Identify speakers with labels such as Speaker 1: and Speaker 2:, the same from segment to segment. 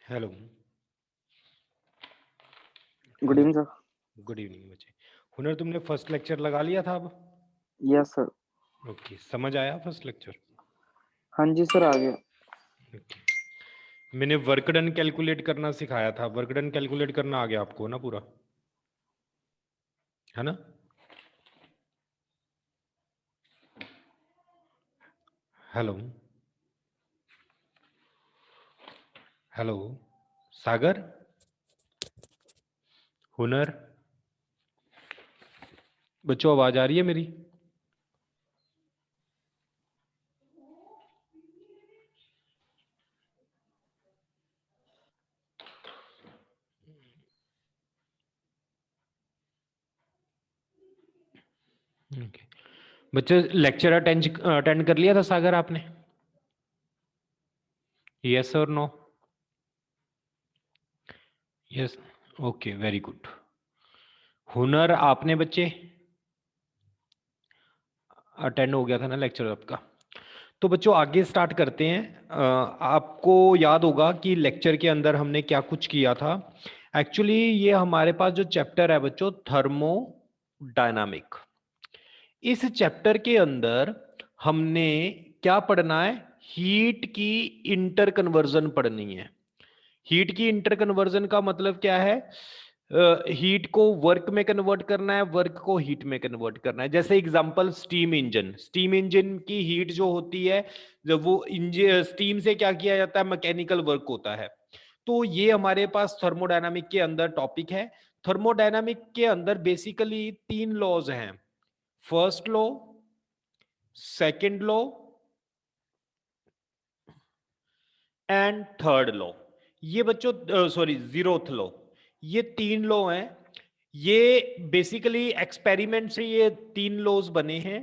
Speaker 1: Hello.
Speaker 2: Good
Speaker 1: hello.
Speaker 2: Evening sir.
Speaker 1: Good evening बच्चे। हुनर तुमने फर्स्ट लेक्चर लगा लिया था अब?
Speaker 2: Yes sir.
Speaker 1: ओके, समझ आया फर्स्ट लेक्चर?
Speaker 2: हाँ जी सर, आ गया।
Speaker 1: ओके। मैंने वर्क डन कैलकुलेट करना सिखाया था, वर्क डन कैलकुलेट करना आ गया आपको ना पूरा, है ना? हेलो। हेलो। सागर। हुनर। बच्चों आवाज आ रही है मेरी? ओके बच्चे, लेक्चर अटेंड कर लिया था सागर आपने? यस और no? Yes. Okay, very good. Hunar आपने बच्चे अटेंड हो गया था ना लेक्चर आपका? तो बच्चों आगे स्टार्ट करते हैं। आपको याद होगा कि लेक्चर के अंदर हमने क्या कुछ किया था। एक्चुअली ये हमारे पास जो चैप्टर है बच्चों, थर्मोडायनामिक, इस चैप्टर के अंदर हमने क्या पढ़ना है? हीट की इंटर कन्वर्जन पढ़नी है। हीट की इंटर कन्वर्जन का मतलब क्या है? हीट को वर्क में कन्वर्ट करना है, वर्क को हीट में कन्वर्ट करना है। जैसे example steam engine, steam engine की हीट जो होती है, जब वो इंजन स्टीम से क्या किया जाता है, मैकेनिकल वर्क होता है। तो ये हमारे पास थर्मोडायनामिक के अंदर टॉपिक है। थर्मोडायनामिक के अंदर बेसिकली तीन लॉज हैं। First law, second law and third law. ये बच्चों सॉरी जीरोथ लॉ, ये तीन लॉ हैं। ये बेसिकली एक्सपेरिमेंट से ये तीन लॉज बने हैं।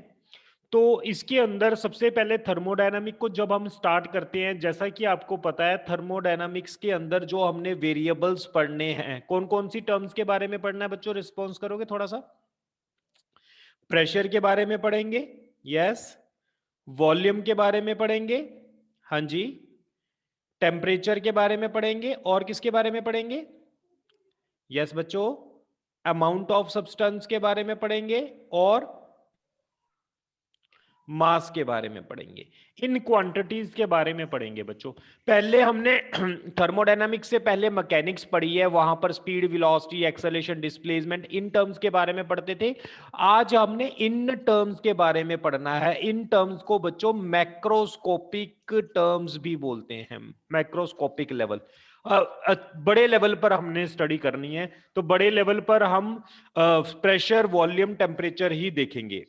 Speaker 1: तो इसके अंदर सबसे पहले थर्मोडायनामिक को जब हम स्टार्ट करते हैं, जैसा कि आपको पता है थर्मोडायनामिक्स के अंदर जो हमने वेरिएबल्स पढ़ने हैं, कौन कौन सी टर्म्स के बारे में पढ़ना है बच्चों? रिस्पॉन्स करोगे थोड़ा सा? प्रेशर के बारे में पढ़ेंगे, यस। वॉल्यूम के बारे में पढ़ेंगे, हाँ जी। टेम्परेचर के बारे में पढ़ेंगे, और किसके बारे में पढ़ेंगे? यस बच्चों, अमाउंट ऑफ सब्सटेंस के बारे में पढ़ेंगे, और मास के बारे में पढ़ेंगे। इन क्वांटिटीज के बारे में पढ़ेंगे बच्चों। पहले हमने थर्मोडायनामिक्स से पहले मैकेनिक्स पढ़ी है, वहां पर speed, velocity, acceleration, displacement, in terms के बारे में पढ़ते थे। आज हमने इन टर्म्स के बारे में पढ़ना है। इन टर्म्स को बच्चों मैक्रोस्कोपिक टर्म्स भी बोलते हैं। मैक्रोस्कोपिक लेवल, बड़े लेवल पर हमने स्टडी करनी है। तो बड़े लेवल पर हम प्रेशर, वॉल्यूम, टेम्परेचर ही देखेंगे।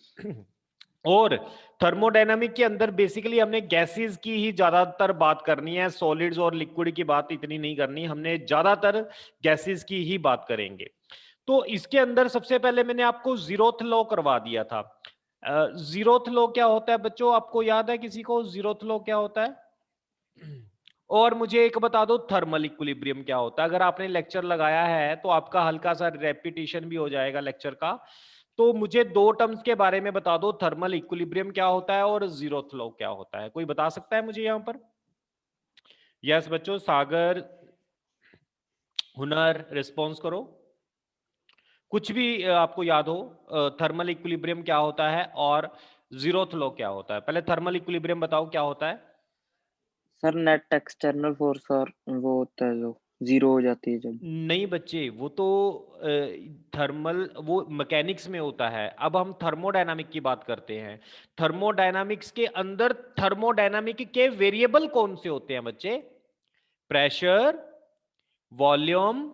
Speaker 1: और थर्मोडायनामिक के अंदर बेसिकली हमने गैसेस की ही ज्यादातर बात करनी है, सॉलिड्स और लिक्विड की बात इतनी नहीं करनी, हमने ज्यादातर गैसेस की ही बात करेंगे। तो इसके अंदर सबसे पहले मैंने आपको जीरोथ लॉ करवा दिया था। जीरोथ लॉ क्या होता है बच्चों? आपको याद है किसी को जीरोथ लॉ क्या होता है? और मुझे एक बता दो, थर्मल इक्विलिब्रियम क्या होता है? अगर आपने लेक्चर लगाया है तो आपका हल्का सा रेपिटेशन भी हो जाएगा लेक्चर का। तो मुझे दो टर्म्स के बारे में बता दो, थर्मल इक्विलिब्रियम क्या होता है और जीरोथ लॉ क्या होता है? कोई बता सकता है मुझे यहां पर? यस बच्चों, सागर, हुनर, रिस्पॉन्स करो। कुछ भी आपको याद हो, थर्मल इक्विलिब्रियम क्या होता है और जीरोथ लॉ क्या होता है? पहले थर्मल इक्विलिब्रियम बताओ क्या होता है।
Speaker 2: सर नेट एक्सटर्नल फोर्स, और वो होता है जो जीरो हो जाती है जब।
Speaker 1: नहीं बच्चे, वो तो थर्मल, वो मैकेनिक्स में होता है। अब हम थर्मोडायनामिक की बात करते हैं। थर्मोडायनामिक्स के अंदर थर्मोडायनामिक के वेरिएबल कौन से होते हैं बच्चे? Pressure, volume,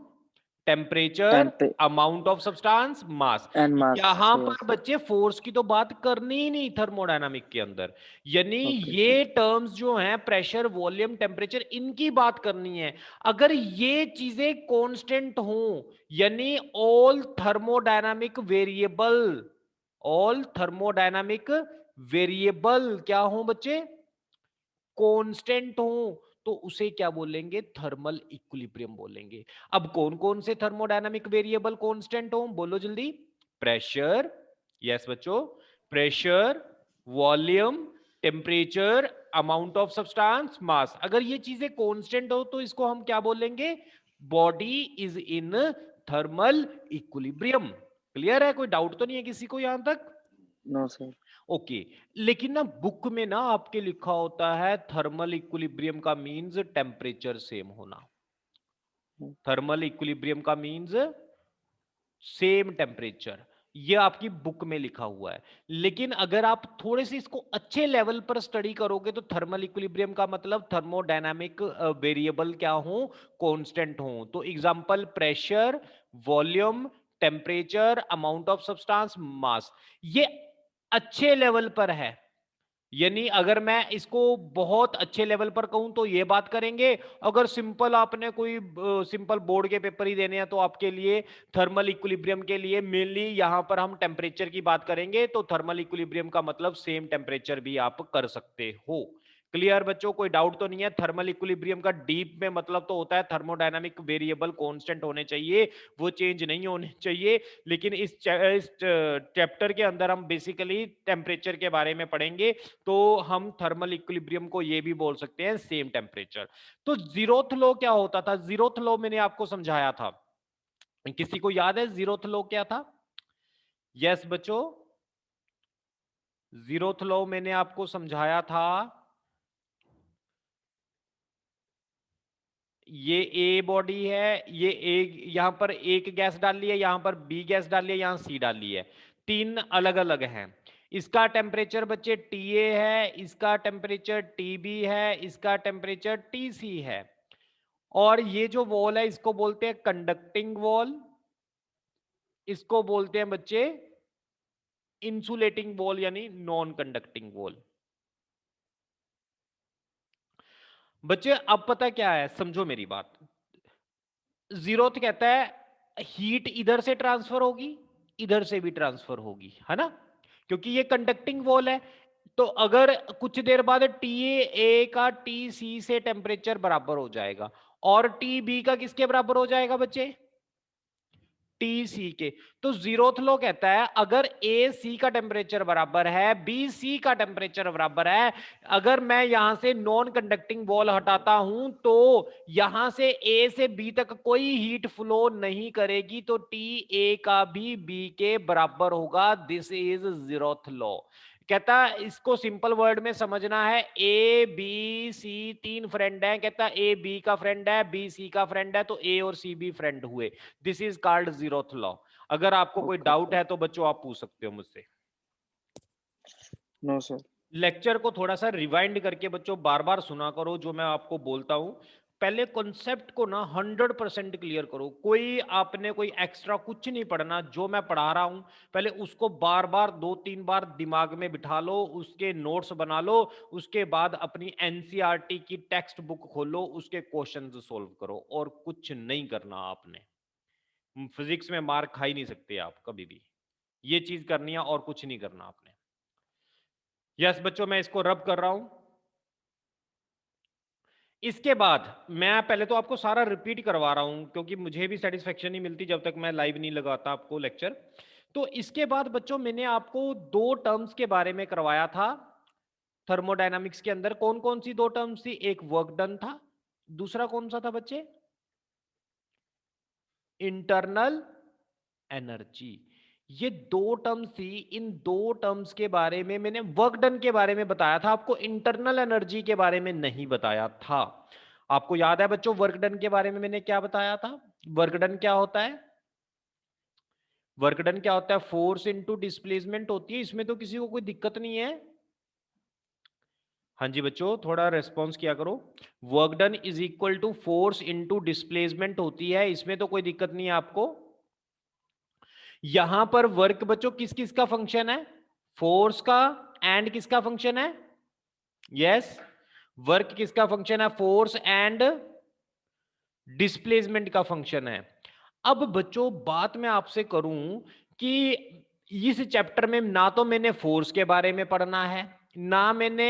Speaker 1: temperature,
Speaker 2: temp
Speaker 1: amount of substance, mass.
Speaker 2: And mass.
Speaker 1: यहां
Speaker 2: यस
Speaker 1: पर
Speaker 2: सर।
Speaker 1: बच्चे फोर्स की तो बात करनी ही नहीं थर्मोडायनामिक के अंदर। यानी
Speaker 2: ओके।
Speaker 1: ये टर्म्स जो हैं, प्रेशर, वॉल्यूम, टेम्परेचर, इनकी बात करनी है। अगर ये चीजें कांस्टेंट हों, यानी all thermodynamic variable, all thermodynamic variable क्या हो बच्चे? कांस्टेंट हो, तो उसे क्या बोलेंगे? थर्मल इक्विलिब्रियम बोलेंगे। अब कौन कौन से थर्मोडायनामिक वेरिएबल कांस्टेंट हो, बोलो जल्दी। प्रेशर, यस बच्चों, pressure, volume, temperature, amount of substance, mass. अगर ये चीजें कांस्टेंट हो तो इसको हम क्या बोलेंगे? Body is in thermal equilibrium. Clear है? कोई डाउट तो नहीं है किसी को यहां तक?
Speaker 2: No sir.
Speaker 1: ओके। लेकिन ना बुक में ना आपके लिखा होता है थर्मल इक्विलिब्रियम का मींस टेम्परेचर सेम होना। थर्मल इक्विलिब्रियम का मींस सेम टेम्परेचर, ये आपकी बुक में लिखा हुआ है। लेकिन अगर आप थोड़े से इसको अच्छे लेवल पर स्टडी करोगे तो थर्मल इक्विलिब्रियम का मतलब थर्मोडायनामिक वेरिएबल क्या हो? कांस्टेंट हो। तो example pressure, volume, temperature, amount of substance, mass, ये अच्छे लेवल पर है। यानी अगर मैं इसको बहुत अच्छे लेवल पर कहूं तो ये बात करेंगे। अगर सिंपल आपने कोई सिंपल बोर्ड के पेपर ही देने हैं तो आपके लिए थर्मल इक्विलिब्रियम के लिए मेनली यहां पर हम टेम्परेचर की बात करेंगे। तो थर्मल इक्विलिब्रियम का मतलब सेम टेम्परेचर भी आप कर सकते हो। क्लियर बच्चों? कोई डाउट तो नहीं है? थर्मल इक्विलिब्रियम का डीप में मतलब तो होता है थर्मोडायनामिक वेरिएबल कांस्टेंट होने चाहिए, वो चेंज नहीं होने चाहिए। लेकिन इस चैप्टर के अंदर हम बेसिकली टेम्परेचर के बारे में पढ़ेंगे, तो हम थर्मल इक्विलिब्रियम को ये भी बोल सकते हैं सेम टेम्परेचर। तो जीरोथ लॉ क्या होता था? जीरोथ लॉ मैंने आपको समझाया था, किसी को याद है जीरोथ लॉ क्या था? यस बच्चों, जीरोथ लॉ मैंने आपको समझाया था। ये ए बॉडी है, ये एक यहां पर एक गैस डाल ली है, यहां पर बी गैस डाल ली है, यहां सी डाल ली है। तीन अलग अलग हैं। इसका टेम्परेचर बच्चे टीए है, इसका टेम्परेचर टीबी है, इसका टेम्परेचर टीसी है। और ये जो वॉल है इसको बोलते हैं कंडक्टिंग वॉल, इसको बोलते हैं बच्चे इंसुलेटिंग वॉल यानी नॉन कंडक्टिंग वॉल। बच्चे अब पता क्या है, समझो मेरी बात। जीरोथ कहता है हीट इधर से ट्रांसफर होगी, इधर से भी ट्रांसफर होगी, है ना? क्योंकि ये कंडक्टिंग वॉल है। तो अगर कुछ देर बाद टी ए का टी सी से टेम्परेचर बराबर हो जाएगा और टी बी का किसके बराबर हो जाएगा बच्चे? टी सी के। तो जीरोथ लॉ कहता है अगर ए सी का टेम्परेचर बराबर है, बी सी का टेम्परेचर बराबर है, अगर मैं यहां से नॉन कंडक्टिंग वॉल हटाता हूं तो यहां से ए से बी तक कोई हीट फ्लो नहीं करेगी, तो टी ए का भी बी के बराबर होगा। This is zeroth law. कहता इसको सिंपल वर्ड में समझना है। ए बी सी तीन फ्रेंड हैं, कहता ए बी का फ्रेंड है, बी सी का फ्रेंड है, तो ए और सी भी फ्रेंड हुए। This is called zeroth law. अगर आपको कोई डाउट है तो बच्चों आप पूछ सकते हो मुझसे।
Speaker 2: No sir.
Speaker 1: लेक्चर को थोड़ा सा रिवाइंड करके बच्चों बार बार सुना करो जो मैं आपको बोलता हूं। पहले कॉन्सेप्ट को ना 100% क्लियर करो। कोई आपने कोई एक्स्ट्रा कुछ नहीं पढ़ना, जो मैं पढ़ा रहा हूं पहले उसको बार बार 2-3 बार दिमाग में बिठा लो, उसके नोट्स बना लो, उसके बाद अपनी एनसीईआरटी की टेक्स्ट बुक खोलो, उसके क्वेश्चंस सोल्व करो, और कुछ नहीं करना आपने। फिजिक्स में मार्क खा ही नहीं सकते आप कभी भी। ये चीज करनी है और कुछ नहीं करना आपने। यस बच्चों, मैं इसको रब कर रहा हूं। इसके बाद मैं पहले तो आपको सारा रिपीट करवा रहा हूं क्योंकि मुझे भी सेटिस्फेक्शन नहीं मिलती जब तक मैं लाइव नहीं लगाता आपको लेक्चर। तो इसके बाद बच्चों मैंने आपको 2 टर्म्स के बारे में करवाया था थर्मोडायनामिक्स के अंदर। कौन कौन सी 2 टर्म्स थी? एक वर्क डन था, दूसरा कौन सा था बच्चे? Internal energy. ये 2 टर्म्स थी। इन 2 टर्म्स के बारे में मैंने वर्क डन के बारे में बताया था, आपको इंटरनल एनर्जी के बारे में नहीं बताया था। आपको याद है बच्चों वर्क डन के बारे में मैंने क्या बताया था? वर्क डन क्या होता है? वर्क डन क्या होता है? फोर्स इनटू डिस्प्लेसमेंट होती है। इसमें तो किसी को कोई दिक्कत नहीं है? हाँ जी बच्चों, थोड़ा रेस्पॉन्स किया करो। Work done is equal to force into displacement होती है, इसमें तो कोई दिक्कत नहीं है आपको। यहां पर वर्क बच्चों किस किस का फंक्शन है? फोर्स का, एंड किसका फंक्शन है? यस, वर्क किसका फंक्शन है? फोर्स एंड डिस्प्लेसमेंट का फंक्शन है। अब बच्चों बात मैं आपसे करूं कि इस चैप्टर में ना तो मैंने फोर्स के बारे में पढ़ना है, ना मैंने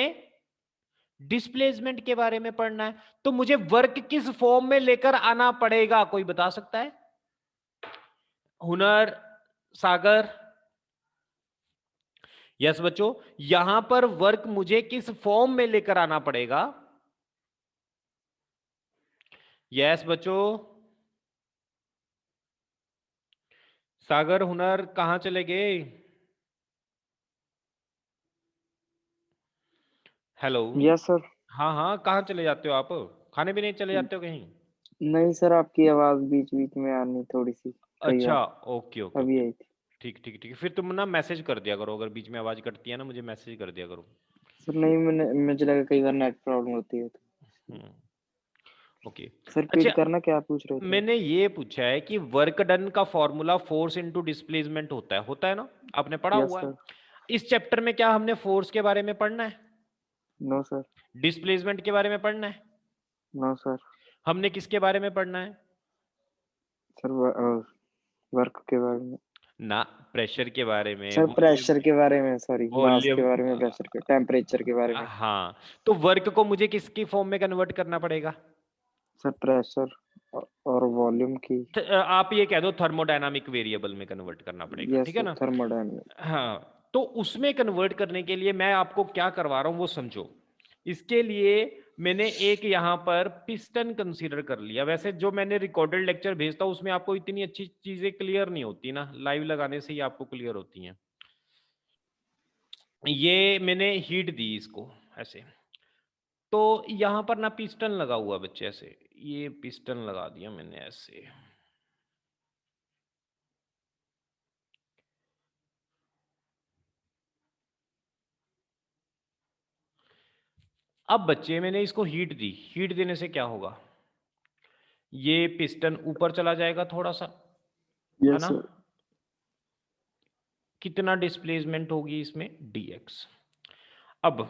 Speaker 1: डिस्प्लेसमेंट के बारे में पढ़ना है, तो मुझे वर्क किस फॉर्म में लेकर आना पड़ेगा? कोई बता सकता है? हुनर, सागर? यस बच्चों, यहां पर वर्क मुझे किस फॉर्म में लेकर आना पड़ेगा? यस बच्चों, सागर हुनर कहां चले गए? हेलो।
Speaker 2: Yes sir.
Speaker 1: हाँ हाँ, कहाँ चले जाते हो आप? खाने भी नहीं चले जाते हो कहीं?
Speaker 2: नहीं सर, आपकी आवाज बीच बीच में आनी थोड़ी सी, कई
Speaker 1: अच्छा,
Speaker 2: बार।
Speaker 1: ओके ओके
Speaker 2: अभी
Speaker 1: ओके।
Speaker 2: आई थी।
Speaker 1: ठीक ठीक ठीक, फिर तुम ना मैसेज कर दिया करो, अगर बीच में आवाज कटती है ना मुझे मैसेज कर दिया करो।
Speaker 2: सर नहीं, मुझे लगा कई बार नेट प्रॉब्लम होती है तो।
Speaker 1: हम्म, ओके।
Speaker 2: सर
Speaker 1: अच्छा,
Speaker 2: रिपीट करना, क्या पूछ रहे थे?
Speaker 1: मैंने ये पूछा है कि वर्क डन का फॉर्मूला फोर्स इनटू डिस्प्लेसमेंट होता है ना? आपने पढ़ा
Speaker 2: यस
Speaker 1: हुआ है।
Speaker 2: सर।
Speaker 1: इस चैप्टर में क्या हमने फोर्स के बारे में पढ़ना है?
Speaker 2: No sir.
Speaker 1: डिस्प्लेसमेंट के बारे में पढ़ना है?
Speaker 2: No sir.
Speaker 1: हमने किसके बारे में पढ़ना है?
Speaker 2: सर वर्क के बारे में।
Speaker 1: ना, प्रेशर के बारे में,
Speaker 2: सर
Speaker 1: वॉल्यूम,
Speaker 2: प्रेशर के बारे में, सॉरी, मास के
Speaker 1: वॉल्यूम,
Speaker 2: बारे में, प्रेशर के, टेम्परेचर के बारे में।
Speaker 1: हाँ। तो वर्क को मुझे किसकी फॉर्म में कन्वर्ट करना पड़ेगा?
Speaker 2: सर प्रेशर और वॉल्यूम की।
Speaker 1: आप ये कह दो थर्मोडायनामिक वेरिएबल में कन्वर्ट करना पड़ेगा,
Speaker 2: यस
Speaker 1: ठीक है
Speaker 2: सर,
Speaker 1: ना?
Speaker 2: थर्मोडायनामिक।
Speaker 1: हाँ, तो उसमें कन्वर्ट करने के लिए मैं आपको क्या करवा रहा हूं वो समझो। इसके लिए मैंने एक यहां पर पिस्टन कंसीडर कर लिया। वैसे जो मैंने रिकॉर्डेड लेक्चर भेजता हूं उसमें आपको इतनी अच्छी चीजें क्लियर नहीं होती ना, लाइव लगाने से ही आपको क्लियर होती हैं। ये मैंने हीट दी इसको ऐसे, तो यहां पर ना पिस्टन लगा हुआ बच्चे ऐसे, ये पिस्टन लगा दिया मैंने ऐसे। अब बच्चे मैंने इसको हीट दी, हीट देने से क्या होगा? ये पिस्टन ऊपर चला जाएगा थोड़ा सा, है
Speaker 2: यस
Speaker 1: ना?
Speaker 2: सर।
Speaker 1: कितना डिस्प्लेसमेंट होगी इसमें? dx। अब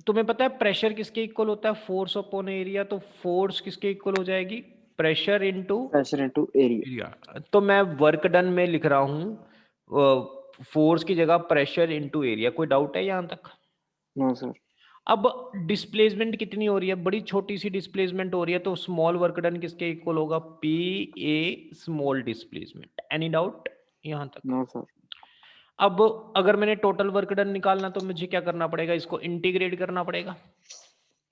Speaker 1: तुम्हें पता है प्रेशर किसके इक्वल होता है? Force upon area. तो फोर्स किसके इक्वल हो जाएगी? Pressure into
Speaker 2: pressure into area.
Speaker 1: Area. तो मैं वर्क डन में लिख रहा हूं फोर्स की जगह प्रेशर इनटू एरिया। कोई डाउट है यहां तक?
Speaker 2: No sir.
Speaker 1: अब डिस्प्लेसमेंट कितनी हो रही है? बड़ी छोटी सी डिस्प्लेसमेंट हो रही है, तो स्मॉल वर्क डन किसके इक्वल होगा? P a small displacement. Any doubt यहां तक?
Speaker 2: No sir.
Speaker 1: अब अगर मैंने टोटल वर्क डन निकालना तो मुझे क्या करना पड़ेगा? इसको इंटीग्रेट करना पड़ेगा।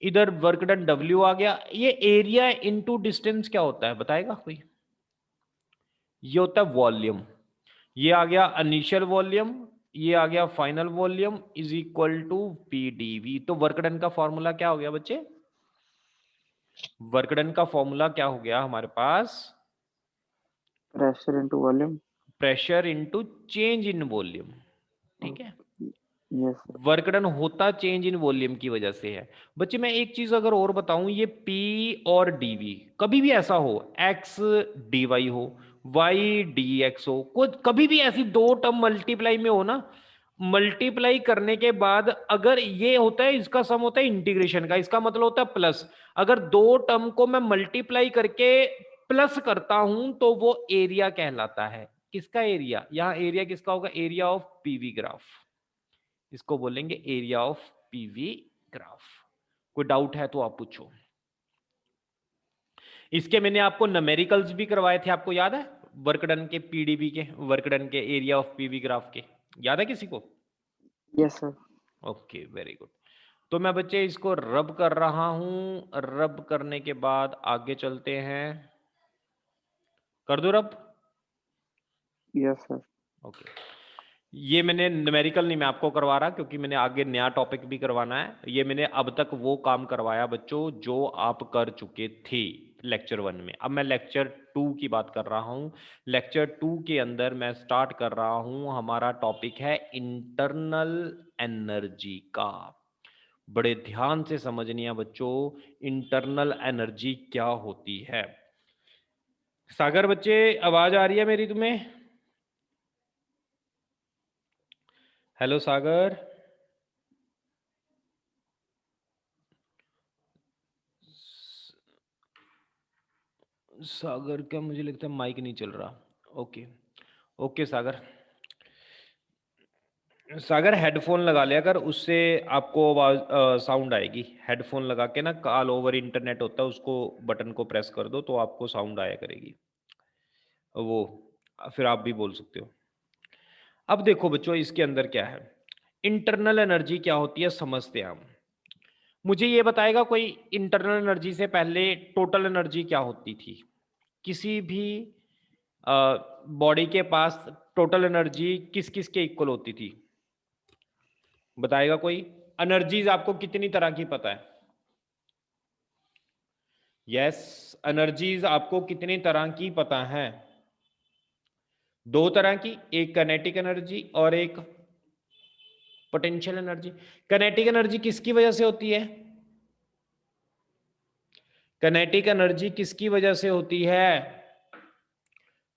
Speaker 1: इधर वर्क डन W आ गया। ये एरिया इनटू डिस्टेंस क्या होता है बताएगा कोई? ये होता है वॉल्यूम। ये आ गया इनिशियल वॉल्यूम, ये आ गया final volume is equal to PdV। तो वर्क डन का फॉर्मूला क्या हो गया बच्चे? वर्क डन का फॉर्मूला क्या हो गया हमारे पास?
Speaker 2: Pressure into volume.
Speaker 1: Pressure into change in volume. ठीक है।
Speaker 2: Yes sir.
Speaker 1: वर्क डन होता चेंज इन वॉल्यूम की वजह से है। बच्चे मैं एक चीज अगर और बताऊं, ये P और dV कभी भी ऐसा हो, x dy हो, y dx हो, कुछ कभी भी ऐसी दो टर्म मल्टीप्लाई में हो ना, मल्टीप्लाई करने के बाद अगर ये होता है, इसका सम होता है इंटीग्रेशन का, इसका मतलब होता है प्लस। अगर दो टर्म को मैं मल्टीप्लाई करके प्लस करता हूं तो वो एरिया कहलाता है। किसका एरिया? यहां एरिया किसका होगा? Area of PV graph. इसको बोलेंगे एरिया ऑफ पीवी ग्राफ। कोई डाउट है तो आप पूछो। इसके मैंने आपको न्यूमेरिकल्स भी करवाए थे, आपको याद है? वर्कडन के पीडीबी के, वर्कडन के एरिया ऑफ पीवी ग्राफ के, याद है किसी को?
Speaker 2: Yes sir.
Speaker 1: Okay, very good. तो मैं बच्चे इसको रब कर रहा हूं, रब करने के बाद आगे चलते हैं। कर दो रब।
Speaker 2: Yes sir.
Speaker 1: ओके, ये मैंने न्यूमेरिकल नहीं मैं आपको करवा रहा क्योंकि मैंने आगे नया टॉपिक भी करवाना है। ये मैंने अब तक वो काम करवाया बच्चों जो आप कर चुके थे लेक्चर 1 में। अब मैं लेक्चर 2 की बात कर रहा हूं। लेक्चर 2 के अंदर मैं स्टार्ट कर रहा हूं, हमारा टॉपिक है इंटरनल एनर्जी का। बड़े ध्यान से समझनी है बच्चों, इंटरनल एनर्जी क्या होती है। सागर बच्चे, आवाज आ रही है मेरी तुम्हें? हेलो सागर। सागर का मुझे लगता है माइक नहीं चल रहा। ओके, ओके सागर। सागर हेडफोन लगा लिया कर, उससे आपको आवाज साउंड आएगी। हेडफोन लगा के ना, कॉल ओवर इंटरनेट होता है, उसको बटन को प्रेस कर दो तो आपको साउंड आया करेगी वो, फिर आप भी बोल सकते हो। अब देखो बच्चों इसके अंदर क्या है, इंटरनल एनर्जी क्या होती है समझते हैं हम। मुझे ये बताएगा कोई, इंटरनल एनर्जी से पहले टोटल एनर्जी क्या होती थी किसी भी बॉडी के पास? टोटल एनर्जी किस किस के इक्वल होती थी, बताएगा कोई? एनर्जीज आपको कितनी तरह की पता है? यस, एनर्जीज आपको कितनी तरह की पता है? दो तरह की, एक काइनेटिक एनर्जी और एक पोटेंशियल एनर्जी। काइनेटिक एनर्जी किसकी वजह से होती है? काइनेटिक एनर्जी किसकी वजह से होती है?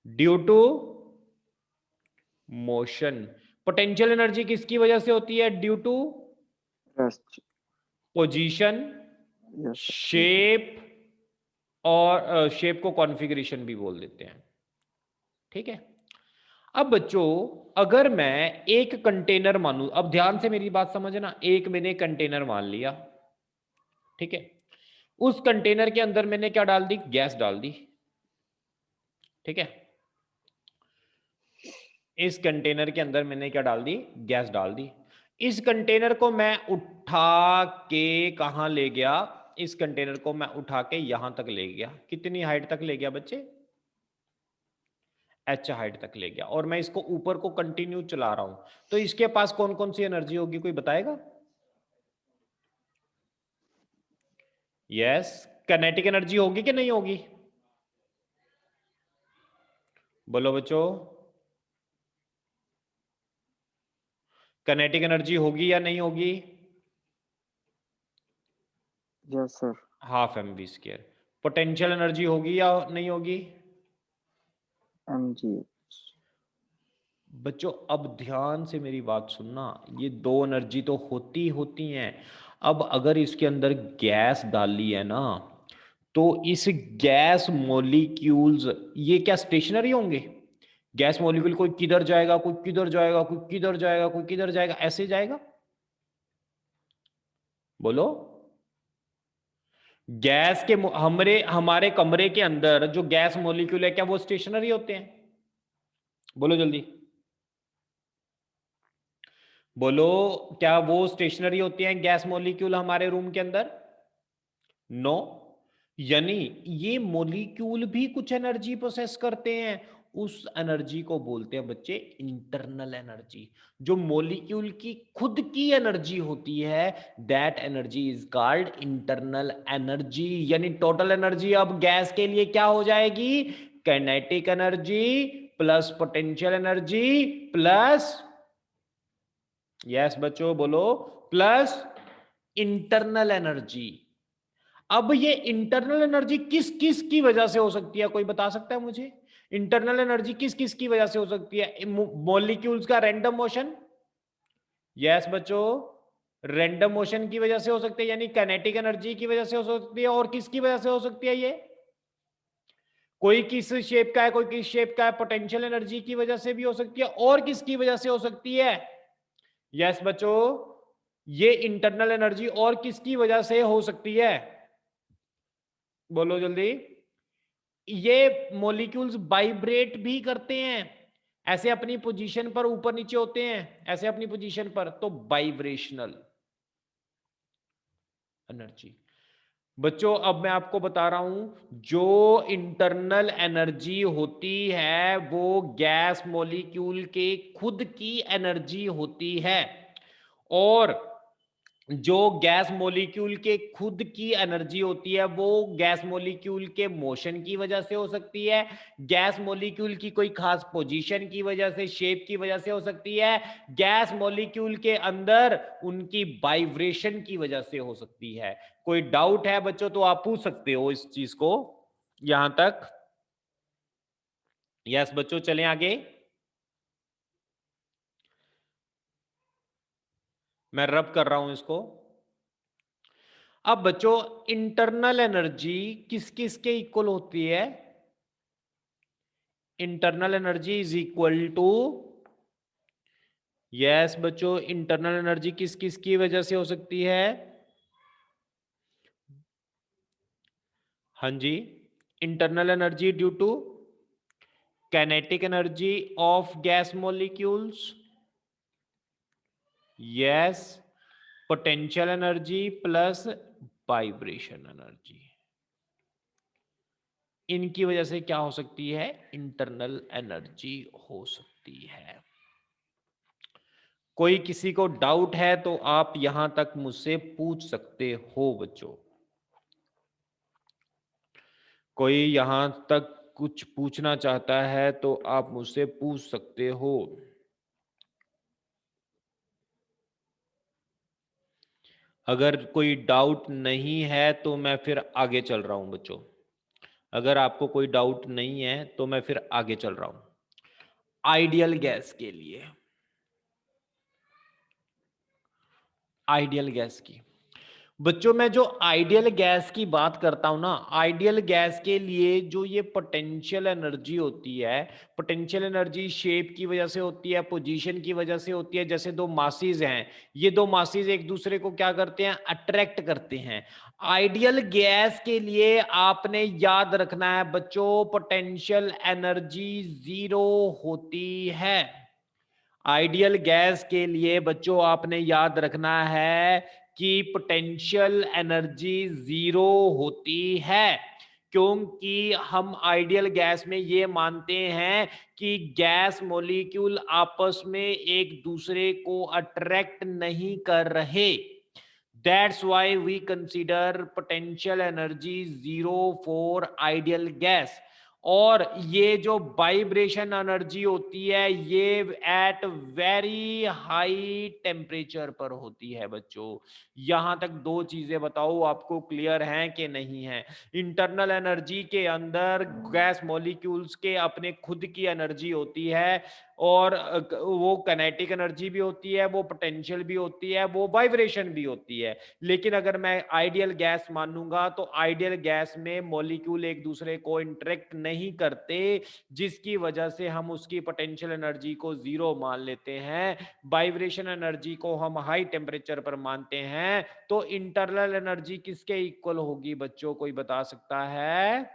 Speaker 1: Due to motion. Potential energy किसकी वजह से होती है? Due to
Speaker 2: rest.
Speaker 1: Position,
Speaker 2: yes sir, ठीक है।
Speaker 1: शेप, और शेप को कॉन्फ़िगरेशन भी बोल देते हैं। ठीक है। अब बच्चों अगर मैं एक कंटेनर मानूं, अब ध्यान से मेरी बात समझना, एक मैंने कंटेनर मान लिया, ठीक है, उस कंटेनर के अंदर मैंने क्या डाल दी? गैस डाल दी, ठीक है, इस कंटेनर के अंदर मैंने क्या डाल दी? गैस डाल दी। इस कंटेनर को मैं उठा के कहां ले गया? इस कंटेनर को मैं उठा के यहां तक ले गया। कितनी हाइट तक ले गया बच्चे? एच हाइट तक ले गया, और मैं इसको ऊपर को कंटिन्यू चला रहा हूं, तो इसके पास कौन कौन सी एनर्जी होगी, कोई बताएगा? यस, काइनेटिक एनर्जी होगी कि नहीं होगी? बोलो बच्चों, काइनेटिक एनर्जी होगी या नहीं होगी?
Speaker 2: Yes sir.
Speaker 1: Half m v square. Potential energy होगी या नहीं होगी?
Speaker 2: mg।
Speaker 1: बच्चों अब ध्यान से मेरी बात सुनना, ये दो एनर्जी तो होती होती हैं। अब अगर इसके अंदर गैस डाली है ना, तो इस गैस मॉलिक्यूल्स ये क्या स्टेशनरी होंगे? गैस मॉलिक्यूल कोई किधर जाएगा, कोई किधर जाएगा, कोई किधर जाएगा, कोई किधर जाएगा, ऐसे जाएगा? बोलो। गैस के हमारे हमारे कमरे के अंदर जो गैस मॉलिक्यूल है, क्या वो स्टेशनरी होते हैं? बोलो जल्दी बोलो, क्या वो स्टेशनरी होते हैं गैस मॉलिक्यूल हमारे रूम के अंदर? नो। यानी ये मॉलिक्यूल भी कुछ एनर्जी प्रोसेस करते हैं, उस एनर्जी को बोलते हैं बच्चे इंटरनल एनर्जी। जो मॉलिक्यूल की खुद की एनर्जी होती है, that energy is called internal energy. यानी टोटल एनर्जी अब गैस के लिए क्या हो जाएगी? Kinetic energy plus potential energy plus, yes बच्चों बोलो, प्लस इंटरनल एनर्जी। अब ये इंटरनल एनर्जी किस किस की वजह से हो सकती है, कोई बता सकता है मुझे? इंटरनल एनर्जी किस किस की वजह से हो सकती है? मॉलिक्यूल्स का रैंडम मोशन, यस बच्चों, रैंडम मोशन की वजह से हो सकती है, यानी काइनेटिक एनर्जी की वजह से हो सकती है। और किसकी वजह से हो सकती है? ये कोई किस शेप का है, कोई किस शेप का है, पोटेंशियल एनर्जी की वजह से भी हो सकती है। और किसकी वजह से हो सकती है? यस बच्चों, ये इंटरनल एनर्जी और किसकी वजह से हो सकती है? बोलो जल्दी। ये मॉलिक्यूल्स वाइब्रेट भी करते हैं, ऐसे अपनी पोजीशन पर ऊपर नीचे होते हैं, ऐसे अपनी पोजीशन पर, तो वाइब्रेशनल एनर्जी। बच्चों अब मैं आपको बता रहा हूं, जो इंटरनल एनर्जी होती है वो गैस मॉलिक्यूल के खुद की एनर्जी होती है। और जो गैस मॉलिक्यूल के खुद की एनर्जी होती है वो गैस मॉलिक्यूल के मोशन की वजह से हो सकती है, गैस मॉलिक्यूल की कोई खास पोजीशन की वजह से, शेप की वजह से हो सकती है, गैस मॉलिक्यूल के अंदर उनकी वाइब्रेशन की वजह से हो सकती है। कोई डाउट है बच्चों तो आप पूछ सकते हो इस चीज को, यहां तक? यस बच्चों चलें आगे। मैं रब कर रहा हूं इसको। अब बच्चों इंटरनल एनर्जी किस किस के इक्वल होती है? Internal energy is equal to, yes बच्चों, इंटरनल एनर्जी किस किस की वजह से हो सकती है? हाँ जी, internal energy due to kinetic energy of gas molecules, yes, potential energy plus vibration energy, इनकी वजह से क्या हो सकती है, इंटरनल एनर्जी हो सकती है। कोई किसी को डाउट है तो आप यहां तक मुझसे पूछ सकते हो बच्चों, कोई यहां तक कुछ पूछना चाहता है तो आप मुझसे पूछ सकते हो। अगर कोई डाउट नहीं है तो मैं फिर आगे चल रहा हूं बच्चों, अगर आपको कोई डाउट नहीं है तो मैं फिर आगे चल रहा हूं। आइडियल गैस के लिए, आइडियल गैस की बच्चों, मैं जो आइडियल गैस की बात करता हूं ना, आइडियल गैस के लिए जो ये पोटेंशियल एनर्जी होती है, पोटेंशियल एनर्जी शेप की वजह से होती है, पोजीशन की वजह से होती है। जैसे दो मासीज हैं, ये दो मासीज एक दूसरे को क्या करते हैं, अट्रैक्ट करते हैं। आइडियल गैस के लिए आपने याद रखना है बच्चों, पोटेंशियल एनर्जी 0 होती है। आइडियल गैस के लिए बच्चों आपने याद रखना है कि पोटेंशियल एनर्जी 0 होती है, क्योंकि हम आइडियल गैस में ये मानते हैं कि गैस मॉलिक्यूल आपस में एक दूसरे को अट्रैक्ट नहीं कर रहे। That's why we consider potential energy 0 for ideal gas. और ये जो वाइब्रेशन एनर्जी होती है ये एट वेरी हाई टेम्परेचर पर होती है बच्चों। यहां तक दो चीजें बताओ आपको क्लियर हैं कि नहीं है। इंटरनल एनर्जी के अंदर गैस मॉलिक्यूल्स के अपने खुद की एनर्जी होती है, और वो काइनेटिक एनर्जी भी होती है, वो पोटेंशियल भी होती है, वो वाइब्रेशन भी होती है। लेकिन अगर मैं आइडियल गैस मानूंगा तो आइडियल गैस में मॉलिक्यूल एक दूसरे को इंटरेक्ट नहीं करते, जिसकी वजह से हम उसकी पोटेंशियल एनर्जी को 0 मान लेते हैं। वाइब्रेशन एनर्जी को हम हाई टेम्परेचर पर मानते हैं। तो इंटरनल एनर्जी किसके इक्वल होगी बच्चों, कोई बता सकता है?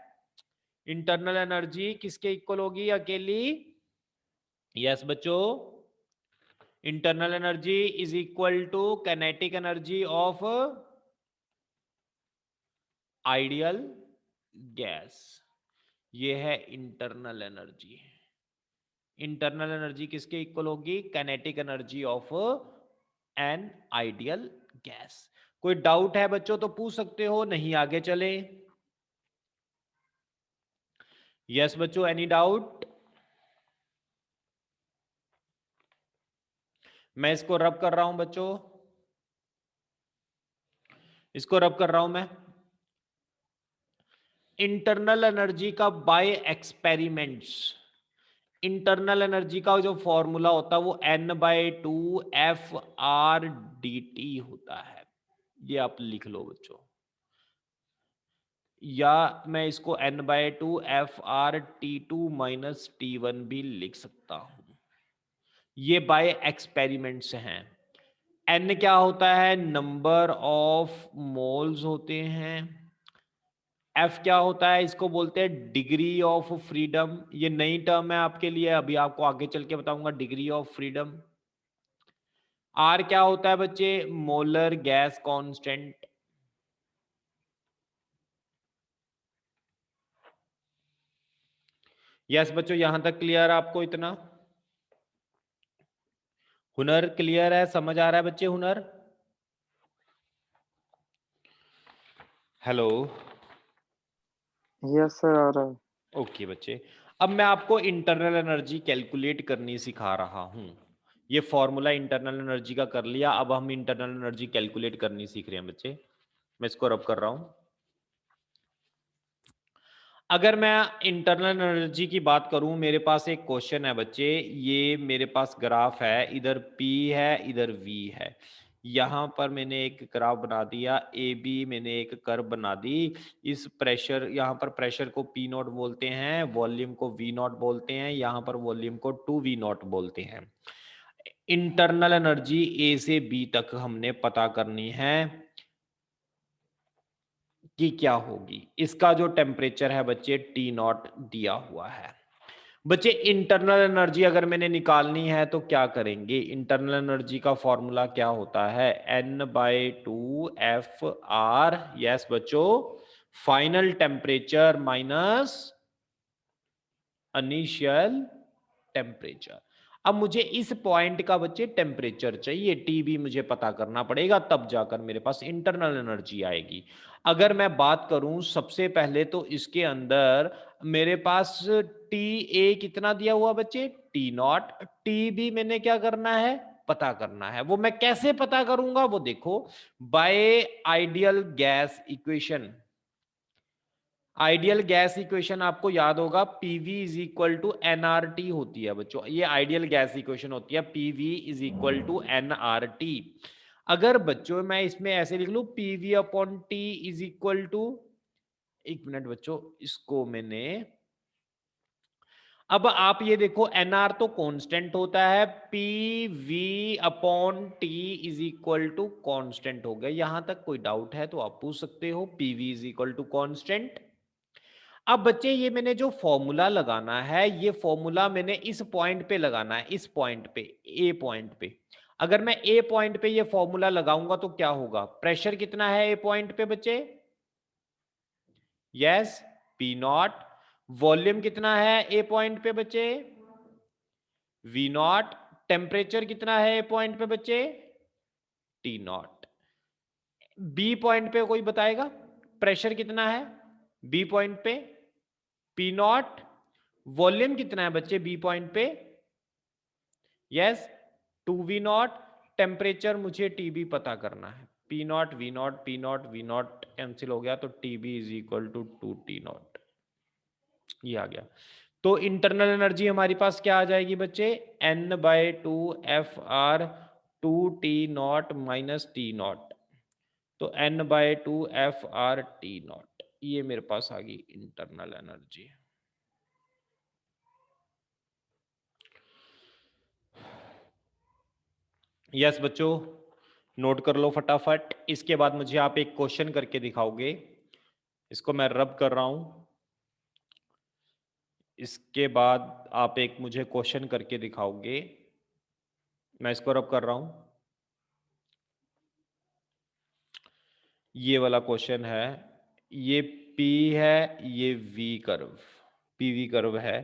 Speaker 1: इंटरनल एनर्जी किसके इक्वल होगी, अकेली? यस बच्चों, internal energy is equal to kinetic energy of ideal gas. ये है इंटरनल एनर्जी। इंटरनल एनर्जी किसके इक्वल होगी, kinetic energy of an ideal gas. कोई डाउट है बच्चों तो पूछ सकते हो, नहीं आगे चले। यस बच्चों, एनी डाउट? मैं इसको रब कर रहा हूं बच्चों, इसको रब कर रहा हूं मैं। इंटरनल एनर्जी का बाय एक्सपेरिमेंट्स, इंटरनल एनर्जी का जो फॉर्मूला होता है वो N/2 FR/dt होता है। ये आप लिख लो बच्चों, या मैं इसको N/2 FR/T2 - T1 भी लिख सकता हूं। ये बाय एक्सपेरिमेंट्स हैं। N क्या होता है, नंबर ऑफ मोल्स होते हैं। F क्या होता है, इसको बोलते हैं डिग्री ऑफ फ्रीडम। ये नई टर्म है आपके लिए, अभी आपको आगे चल के बताऊंगा डिग्री ऑफ फ्रीडम। R क्या होता है बच्चे, मोलर गैस कांस्टेंट। यस बच्चों, यहां तक क्लियर आपको इतना? हुनर क्लियर है, समझ आ रहा है बच्चे? हुनर, हेलो?
Speaker 2: यस सर, आ रहा है।
Speaker 1: ओके बच्चे, अब मैं आपको इंटरनल एनर्जी कैलकुलेट करनी सिखा रहा हूं। ये फॉर्मूला इंटरनल एनर्जी का कर लिया, अब हम इंटरनल एनर्जी कैलकुलेट करनी सीख रहे हैं बच्चे। मैं इसको रब कर रहा हूं। अगर मैं इंटरनल एनर्जी की बात करूं, मेरे पास एक क्वेश्चन है बच्चे, ये मेरे पास ग्राफ है, इधर P है इधर V है। यहां पर मैंने एक ग्राफ बना दिया, ए बी मैंने एक कर्व बना दी। इस प्रेशर, यहां पर प्रेशर को P0 बोलते हैं, वॉल्यूम को V0 बोलते हैं, यहां पर वॉल्यूम को 2V0 बोलते हैं। इंटरनल एनर्जी ए से बी तक हमने पता करनी है कि क्या होगी। इसका जो टेम्परेचर है बच्चे T0 दिया हुआ है। बच्चे इंटरनल एनर्जी अगर मैंने निकालनी है तो क्या करेंगे? इंटरनल एनर्जी का फॉर्मूला क्या होता है? N/2 F/R। यस बच्चों, final temperature minus initial temperature. अब मुझे इस पॉइंट का बच्चे टेम्परेचर चाहिए, टी भी मुझे पता करना पड़ेगा, तब जाकर मेरे पास इंटरनल एनर्जी आएगी। अगर मैं बात करूं सबसे पहले तो इसके अंदर मेरे पास टी ए कितना दिया हुआ बच्चे? T not. टी भी मैंने क्या करना है? पता करना है। वो मैं कैसे पता करूंगा? वो देखो, by ideal gas equation. Ideal gas equation आपको याद होगा, PV is equal to NRT होती है बच्चों। ये आइडियल गैस इक्वेशन होती है, PV is equal to NRT. अगर बच्चों मैं इसमें ऐसे लिख लूं, PV upon T is equal to, एक मिनट बच्चों, इसको मैंने, अब आप ये देखो, एनआर तो कांस्टेंट होता है, P V upon T is equal to constant हो गया। यहां तक कोई डाउट है तो आप पूछ सकते हो, PV is equal to constant. अब बच्चे ये मैंने जो फॉर्मूला लगाना है, ये फॉर्मूला मैंने इस पॉइंट पे लगाना है, इस पॉइंट पे, ए पॉइंट पे। अगर मैं ए पॉइंट पे ये फॉर्मूला लगाऊंगा तो क्या होगा? प्रेशर कितना है ए पॉइंट पे बच्चे? Yes, P not. वॉल्यूम कितना है ए पॉइंट पे बच्चे? We not. टेम्परेचर कितना है ए पॉइंट पे बच्चे? T not. बी पॉइंट पे कोई बताएगा प्रेशर कितना है बी पॉइंट पे? P not. वॉल्यूम कितना है बच्चे बी पॉइंट पे? Yes, 2V0। टेम्परेचर मुझे टीबी पता करना है, P not V not, P not V not cancel हो गया, तो TB is equal to 2T0। ये आ गया। तो इंटरनल एनर्जी हमारी पास क्या आ जाएगी बच्चे? N/2 F/R 2T0 minus T0। तो N/2 F/R T0, ये मेरे पास आ गई इंटरनल एनर्जी। यस बच्चों, नोट कर लो फटाफट। इसके बाद मुझे आप एक क्वेश्चन करके दिखाओगे, इसको मैं रब कर रहा हूं। इसके बाद आप एक मुझे क्वेश्चन करके दिखाओगे, मैं इसको रब कर रहा हूं। ये वाला क्वेश्चन है, ये पी है, ये वी कर्व, पीवी कर्व है।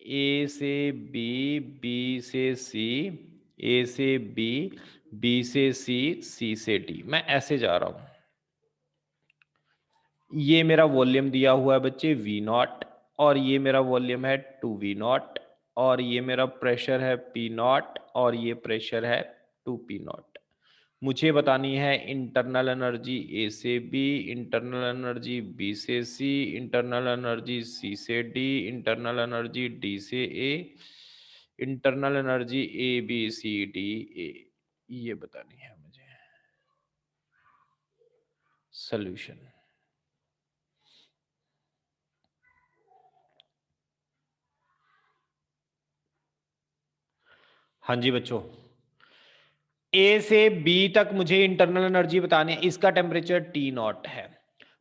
Speaker 1: ए से बी, बी से सी, ए से बी, बी से सी, सी से डी, मैं ऐसे जा रहा हूं। ये मेरा वॉल्यूम दिया हुआ है बच्चे वी नॉट, और ये मेरा वॉल्यूम है 2V नॉट, और ये मेरा प्रेशर है पी नॉट, और ये प्रेशर है 2P नॉट। मुझे बतानी है इंटरनल एनर्जी ए से बी, इंटरनल एनर्जी बी से सी, इंटरनल एनर्जी सी से डी, इंटरनल एनर्जी डी से A, internal energy A B C D A, ये बतानी है मुझे। सॉल्यूशन। हाँ जी बच्चों, ए से बी तक मुझे इंटरनल एनर्जी बतानी है, इसका टेम्परेचर टी नॉट है।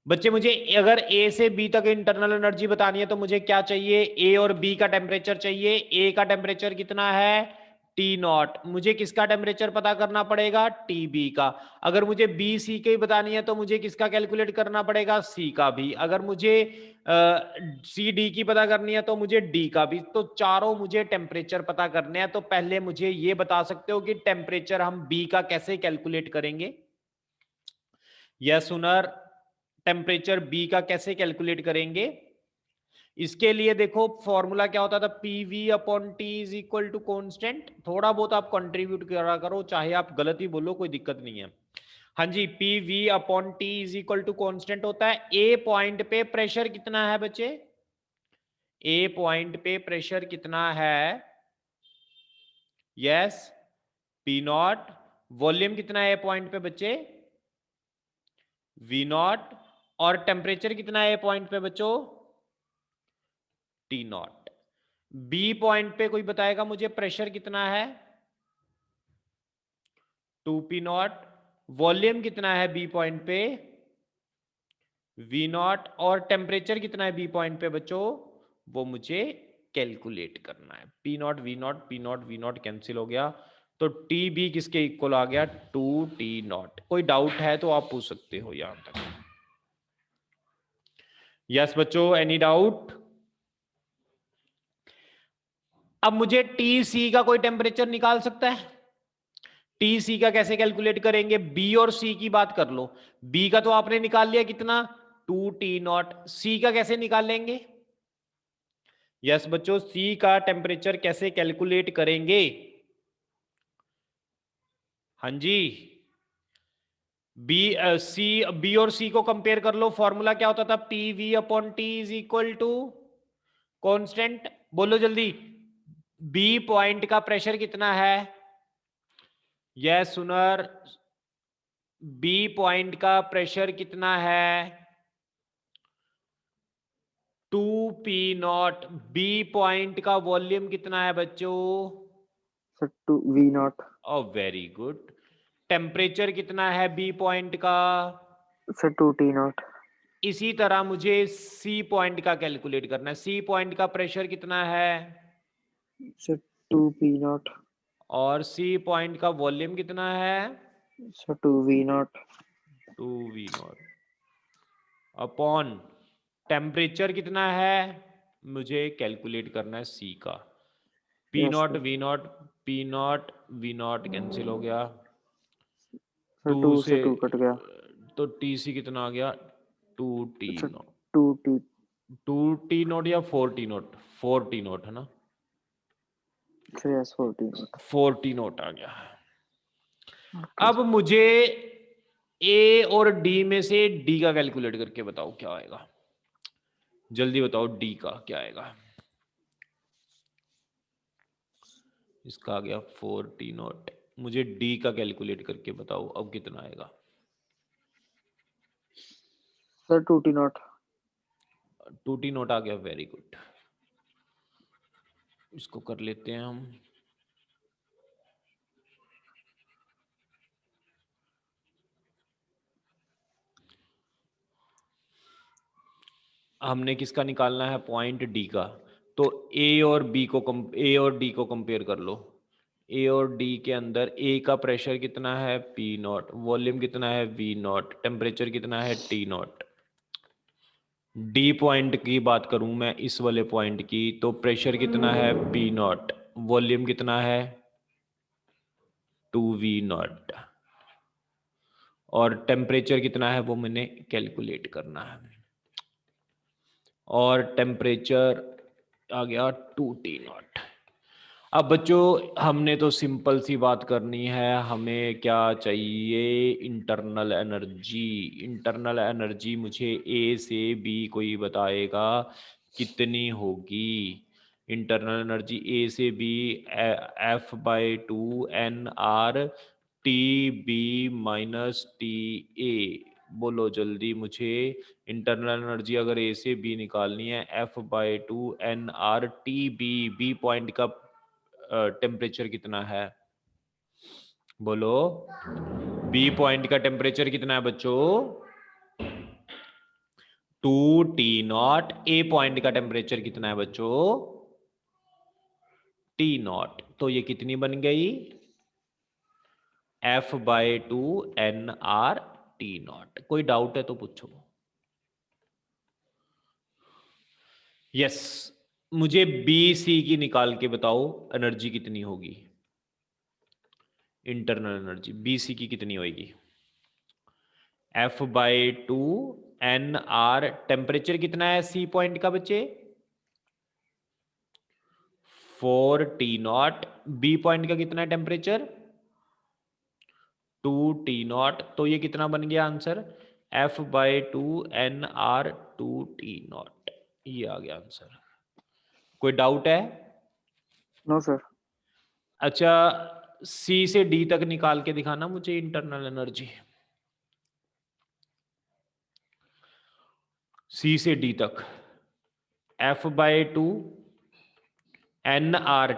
Speaker 1: बच्चे मुझे अगर ए से बी तक इंटरनल एनर्जी बतानी है तो मुझे क्या चाहिए? ए और बी का टेम्परेचर चाहिए। ए का टेम्परेचर कितना है? T not. मुझे किसका टेम्परेचर पता करना पड़ेगा? टी बी का। अगर मुझे बी सी की बतानी है तो मुझे किसका कैलकुलेट करना पड़ेगा? सी का भी। अगर मुझे सी डी की पता करनी है तो मुझे डी का भी। तो चारों मुझे टेम्परेचर पता करने हैं। तो पहले मुझे ये बता सकते हो कि टेम्परेचर हम बी का कैसे कैलकुलेट करेंगे? यस सुनर, टेम्परेचर बी का कैसे कैलकुलेट करेंगे? इसके लिए देखो फॉर्मूला क्या होता था, PV upon T is equal to constant. थोड़ा बहुत आप कंट्रीब्यूट करा करो, चाहे आप गलत ही बोलो, कोई दिक्कत नहीं है। हाँ जी, PV upon T is equal to constant होता है। ए पॉइंट पे प्रेशर कितना है बच्चे? ए पॉइंट पे प्रेशर कितना है? Yes, P not. वॉल्यूम कितना है ए पॉइंट पे बच्चे? We not. और टेम्परेचर कितना है पॉइंट पे बच्चों? T not. बी पॉइंट पे कोई बताएगा मुझे प्रेशर कितना है? 2P not. वॉल्यूम कितना है बी पॉइंट पे? V not. और टेम्परेचर कितना है बी पॉइंट पे बच्चों? वो मुझे कैलकुलेट करना है। P not V not cancel हो गया, तो टी बी किसके इक्वल आ गया, 2T0। कोई डाउट है तो आप पूछ सकते हो यहां तक। यस बच्चों, एनी डाउट? अब मुझे टी सी का कोई टेम्परेचर निकाल सकता है? टी सी का कैसे कैलकुलेट करेंगे? बी और सी की बात कर लो। बी का तो आपने निकाल लिया कितना, 2T0। सी का कैसे निकाल लेंगे? यस बच्चों, सी का टेम्परेचर कैसे कैलकुलेट करेंगे? हाँ जी, बी और सी को कंपेयर कर लो। फॉर्मूला क्या होता था, P V upon T is equal to constant. बोलो जल्दी, बी पॉइंट का प्रेशर कितना है? यस सुनर, बी पॉइंट का प्रेशर कितना है? 2P0। बी पॉइंट का वॉल्यूम कितना है बच्चों?
Speaker 2: Sir 2V0।
Speaker 1: ओ वेरी गुड। टेम्परेचर कितना है बी पॉइंट का?
Speaker 2: Sir 2T0।
Speaker 1: इसी तरह मुझे सी पॉइंट का कैलकुलेट करना है। सी पॉइंट का प्रेशर कितना है?
Speaker 2: Sir 2P0।
Speaker 1: और सी पॉइंट का वॉल्यूम कितना है?
Speaker 2: Sir 2V0।
Speaker 1: 2V0 upon temperature कितना है, मुझे कैलकुलेट करना है सी का। P
Speaker 2: yes
Speaker 1: not
Speaker 2: sir.
Speaker 1: V not, P not V not cancel हो गया,
Speaker 2: सर
Speaker 1: 2
Speaker 2: 2
Speaker 1: से
Speaker 2: से 2 कट गया।
Speaker 1: तो टी सी कितना आ गया, 2T
Speaker 2: sir
Speaker 1: not.
Speaker 2: 2T।
Speaker 1: 2T0 या 4T0? 4T0 है ना,
Speaker 2: सर यस 4T0।
Speaker 1: 4T0 आ गया।
Speaker 2: ओके
Speaker 1: अब मुझे ए और डी में से डी का कैलकुलेट करके बताओ क्या आएगा, जल्दी बताओ डी का क्या आएगा। इसका आ गया 4T0। मुझे डी का कैलकुलेट करके बताओ अब कितना आएगा।
Speaker 2: Sir 2T0।
Speaker 1: 2T0 आ गया, वेरी गुड। इसको कर लेते हैं हम। हमने किसका निकालना है, पॉइंट डी का। तो ए और डी को कंपेयर कर लो। ए और डी के अंदर ए का प्रेशर कितना है, P0, वॉल्यूम कितना है, V0, टेम्परेचर कितना है, T0। डी पॉइंट की बात करूं मैं, इस वाले पॉइंट की, तो प्रेशर कितना है, P0, वॉल्यूम कितना है, 2V0, और टेम्परेचर कितना है वो मैंने कैलकुलेट करना है। और टेम्परेचर आ गया 2T0। अब बच्चों हमने तो सिंपल सी बात करनी है, हमें क्या चाहिए, इंटरनल एनर्जी। इंटरनल एनर्जी मुझे ए से बी कोई बताएगा कितनी होगी। इंटरनल एनर्जी ए से B F/2 T B minus T A. बोलो जल्दी, मुझे इंटरनल एनर्जी अगर ए से बी निकालनी है, F/2 बी पॉइंट का टेम्परेचर कितना है, बोलो। बी पॉइंट का टेम्परेचर कितना है बच्चों, 2T0। ए पॉइंट का टेम्परेचर कितना है बच्चों, T0। तो ये कितनी बन गई, F/2 कोई डाउट है तो पूछो। यस, मुझे बी सी की निकाल के बताओ एनर्जी कितनी होगी। इंटरनल एनर्जी बी सी की कितनी होगी, F/2 टेम्परेचर कितना है सी पॉइंट का बच्चे, 4T0। बी पॉइंट का कितना है टेम्परेचर, 2T0। तो ये कितना बन गया आंसर, F/2 2T0। ये आ गया आंसर। कोई डाउट है?
Speaker 2: No sir.
Speaker 1: अच्छा, सी से डी तक निकाल के दिखाना मुझे इंटरनल एनर्जी। सी से डी तक F/2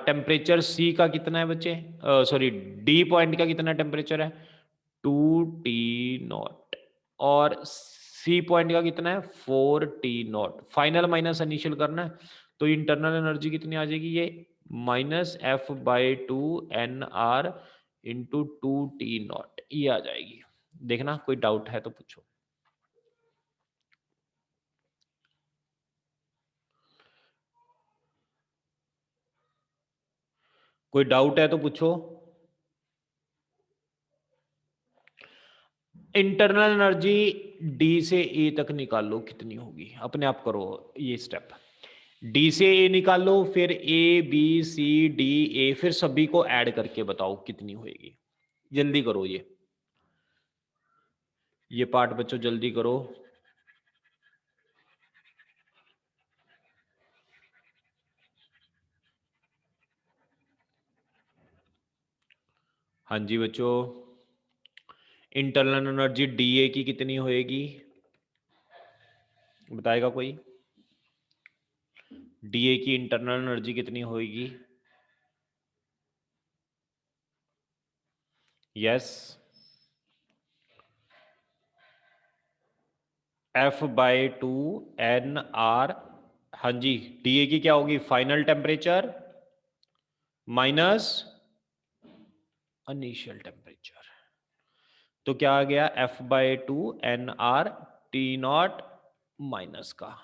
Speaker 1: टेम्परेचर सी का कितना है बच्चे, सॉरी डी पॉइंट का कितना टेम्परेचर है, 2T0। और सी पॉइंट का कितना है, 4T0। फाइनल माइनस इनिशियल करना है, तो इंटरनल एनर्जी कितनी आ जाएगी, ये -F/2 NR इंटू 2T0 ये आ जाएगी। देखना कोई डाउट है तो पूछो। कोई डाउट है तो पूछो। इंटरनल एनर्जी डी से ए तक निकालो कितनी होगी, अपने आप करो ये स्टेप। डी से ए निकालो, फिर ए बी सी डी ए, फिर सभी को ऐड करके बताओ कितनी होएगी। जल्दी करो ये पार्ट बच्चों जल्दी करो। हाँ जी बच्चों, इंटरनल एनर्जी डी ए की कितनी होएगी, बताएगा कोई? डी ए की इंटरनल एनर्जी कितनी होएगी? Yes, F/2 NR। हाँ जी, डी ए की क्या होगी, final temperature minus initial temperature. तो क्या आ गया, F/2 NR T0 का।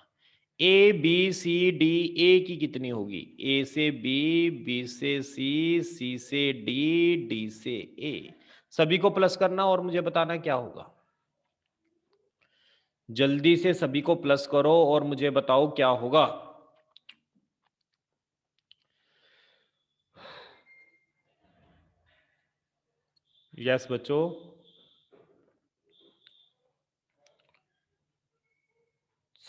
Speaker 1: ए बी सी डी, ए की कितनी होगी, ए से बी, बी से सी, सी से डी, डी से ए। सभी को प्लस करना और मुझे बताना क्या होगा। जल्दी से सभी को प्लस करो और मुझे बताओ क्या होगा। यस बच्चों,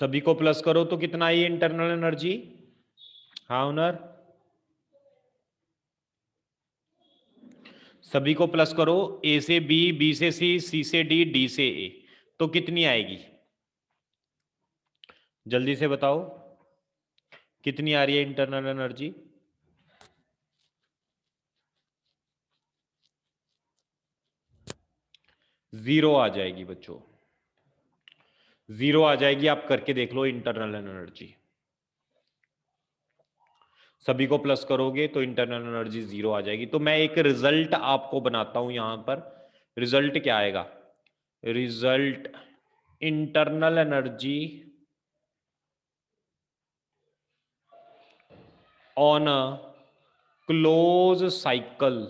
Speaker 1: सभी को प्लस करो तो कितना आई इंटरनल एनर्जी। हाँ ओनर, सभी को प्लस करो, ए से बी, बी से सी, सी से डी, डी से ए, तो कितनी आएगी जल्दी से बताओ, कितनी आ रही है इंटरनल एनर्जी। जीरो आ जाएगी बच्चों, जीरो आ जाएगी। आप करके देख लो इंटरनल एनर्जी, सभी को प्लस करोगे तो इंटरनल एनर्जी जीरो आ जाएगी। तो मैं एक रिजल्ट आपको बनाता हूं यहां पर। रिजल्ट क्या आएगा, result internal energy on a close cycle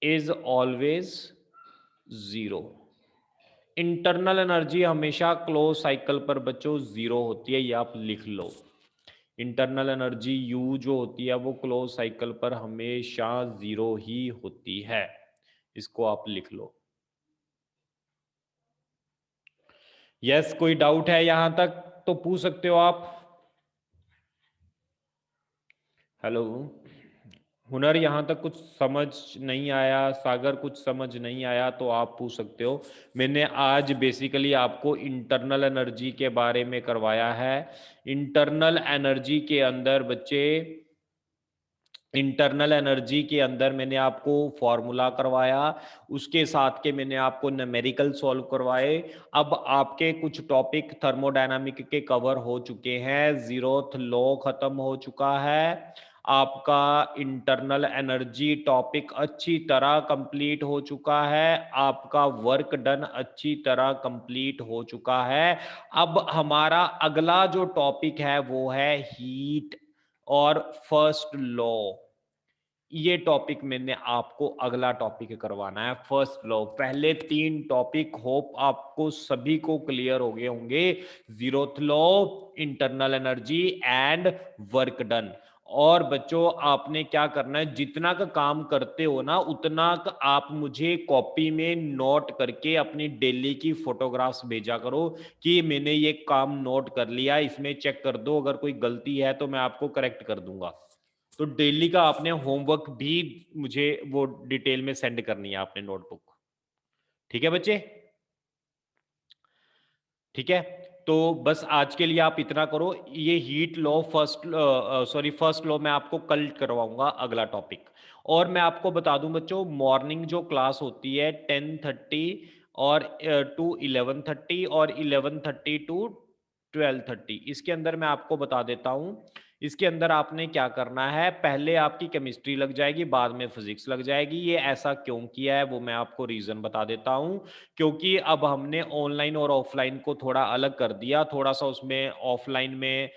Speaker 1: is always zero. Internal energy हमेशा क्लोज साइकिल पर बच्चों जीरो होती है, ये आप लिख लो। इंटरनल एनर्जी यू जो होती है वो क्लोज साइकिल पर हमेशा जीरो ही होती है, इसको आप लिख लो। यस, कोई डाउट है यहां तक तो पूछ सकते हो आप। हेलो हुनर, यहां तक कुछ समझ नहीं आया, सागर कुछ समझ नहीं आया तो आप पूछ सकते हो। मैंने आज बेसिकली आपको इंटरनल एनर्जी के बारे में करवाया है। इंटरनल एनर्जी के अंदर बच्चे, इंटरनल एनर्जी के अंदर मैंने आपको फॉर्मूला करवाया, उसके साथ के मैंने आपको न्यूमेरिकल सॉल्व करवाए। अब आपके कुछ टॉपिक थर्मोडायनामिक के कवर हो चुके हैं, जीरोथ लॉ खत्म हो चुका है, आपका इंटरनल एनर्जी टॉपिक अच्छी तरह कंप्लीट हो चुका है, आपका वर्क डन अच्छी तरह कंप्लीट हो चुका है। अब हमारा अगला जो टॉपिक है वो है हीट और फर्स्ट लॉ। ये टॉपिक मैंने आपको अगला टॉपिक करवाना है, फर्स्ट लॉ। पहले तीन टॉपिक होप आपको सभी को क्लियर हो गए होंगे, zeroth law, internal energy and work done. और बच्चों आपने क्या करना है, जितना का काम करते हो ना उतना का आप मुझे कॉपी में नोट करके अपनी डेली की फोटोग्राफ्स भेजा करो कि मैंने ये काम नोट कर लिया, इसमें चेक कर दो, अगर कोई गलती है तो मैं आपको करेक्ट कर दूंगा। तो डेली का आपने होमवर्क भी मुझे वो डिटेल में सेंड करनी है आपने नोटबुक। ठीक है बच्चे, ठीक है। तो बस आज के लिए आप इतना करो। ये हीट लॉ फर्स्ट लॉ मैं आपको कल करवाऊंगा अगला टॉपिक। और मैं आपको बता दूं बच्चों, मॉर्निंग जो क्लास होती है 10:30 और टू 11:30 और 11:30 टू 12:30 इसके अंदर मैं आपको बता देता हूँ। इसके अंदर आपने क्या करना है, पहले आपकी केमिस्ट्री लग जाएगी, बाद में फिजिक्स लग जाएगी। ये ऐसा क्यों किया है वो मैं आपको रीज़न बता देता हूँ। क्योंकि अब हमने ऑनलाइन और ऑफलाइन को थोड़ा अलग कर दिया, थोड़ा-सा उसमें ऑफलाइन में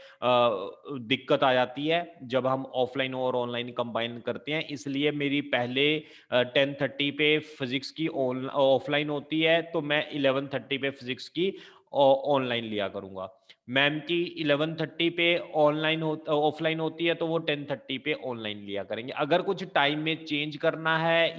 Speaker 1: दिक्कत आ जाती है जब हम ऑफलाइन और ऑनलाइन कंबाइन करते हैं। इसलिए मेरी पहले 10:30 पे फिजिक्स की ऑफलाइन होती है, तो मैं 11:30 पे फिजिक्स की ऑनलाइन लिया करूँगा। मैम की 11:30 पे ऑफलाइन होती है, तो वो 10:30 पे ऑनलाइन लिया करेंगे। अगर कुछ टाइम में चेंज करना है